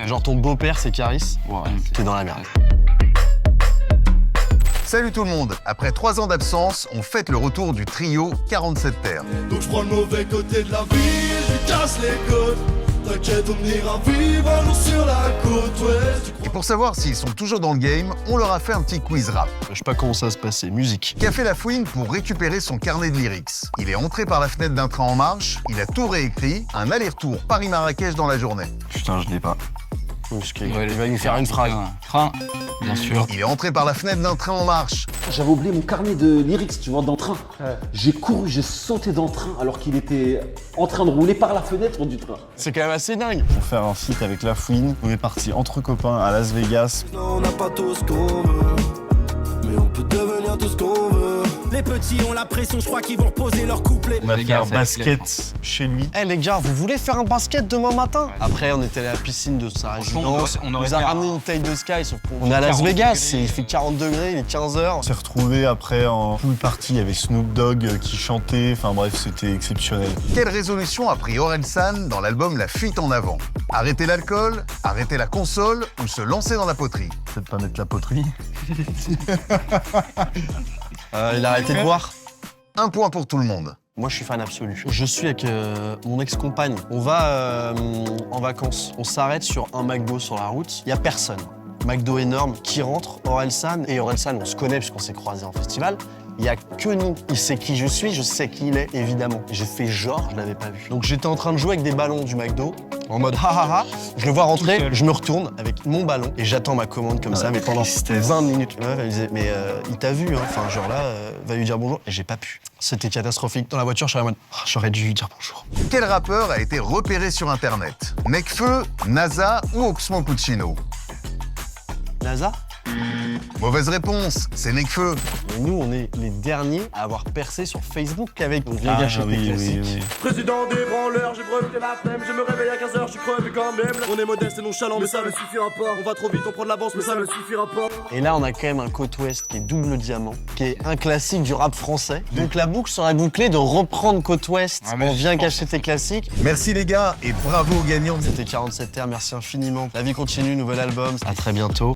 Genre ton beau-père, c'est Caris. Ouais, T'es dans la merde. Salut tout le monde. Après 3 ans d'absence, on fête le retour du trio 47 Terres. Donc je prends le mauvais côté de la ville, je casse les côtes. T'inquiète, on ira vivre un jour sur la côte ouest. Et pour savoir s'ils sont toujours dans le game, on leur a fait un petit quiz rap. Je sais pas comment ça se passait. Musique. Qu'a fait la fouine pour récupérer son carnet de lyrics? Il est entré par la fenêtre d'un train en marche, il a tout réécrit, un aller-retour Paris-Marrakech dans la journée. Putain, je l'ai pas. Il va lui faire une phrase. Train, bien sûr. Il est entré par la fenêtre d'un train en marche. J'avais oublié mon carnet de lyrics, tu vois, dans le train. J'ai couru, j'ai sauté dans le train alors qu'il était en train de rouler par la fenêtre du train. C'est quand même assez dingue. Pour faire un feat avec La Fouine, on est parti entre copains à Las Vegas. Non, on n'a pas tout ce qu'on veut, mais on peut devenir tout ce qu'on veut. Les petits ont la pression, je crois qu'ils vont reposer leur couplet. On a fait un basket chez lui. Eh les gars, vous voulez faire un basket demain matin? Après, on était à la piscine de sa résidence. on On aurait nous a fait ramené une taille de sky, sauf qu'on est à Las 40 Vegas, degrés. il fait 40 degrés, il est 15h. On s'est retrouvés après en pool party, il y avait Snoop Dogg qui chantait, enfin bref, c'était exceptionnel. Quelle résolution a pris Orelsan dans l'album La Fuite en avant? Arrêter l'alcool, arrêter la console ou se lancer dans la poterie? Peut-être pas mettre la poterie. Il a arrêté de boire. 1 point pour tout le monde. Moi, je suis fan absolu. Je suis avec mon ex-compagne. On va en vacances. On s'arrête sur un McDo sur la route. Il y a personne. McDo énorme qui rentre, Orelsan. Et Orelsan, on se connaît puisqu'on s'est croisés en festival. Il y a que nous. Il sait qui je suis, je sais qui il est, évidemment. J'ai fait genre, je l'avais pas vu. Donc j'étais en train de jouer avec des ballons du McDo, en mode ha ha ha. Je le vois rentrer, je me retourne avec mon ballon et j'attends ma commande comme ça, mais pendant 20 minutes. La meuf, elle me disait, mais il t'a vu, hein. Enfin, genre là, va lui dire bonjour. Et j'ai pas pu. C'était catastrophique. Dans la voiture, je suis en mode, ah, j'aurais dû lui dire bonjour. Quel rappeur a été repéré sur Internet? Nekfeu, NASA ou Oxmo Puccino? NASA? Mauvaise réponse, c'est Nekfeu. Mais nous, on est les derniers à avoir percé sur Facebook avec on vient gâcher tes classiques. Président des branleurs, j'ai breveté la flemme, je me réveille à 15h, je suis crevé quand même. On est modeste et nonchalant, mais ça ne suffira pas. On va trop vite, on prend de l'avance, mais ça ne suffira pas. Et là, on a quand même un côte ouest qui est double diamant, qui est un classique du rap français. Donc la boucle serait bouclée de reprendre côte ouest. On vient cacher tes classiques. Merci les gars et bravo aux gagnants. C'était 47 Terres, merci infiniment. La vie continue, nouvel album. À très bientôt.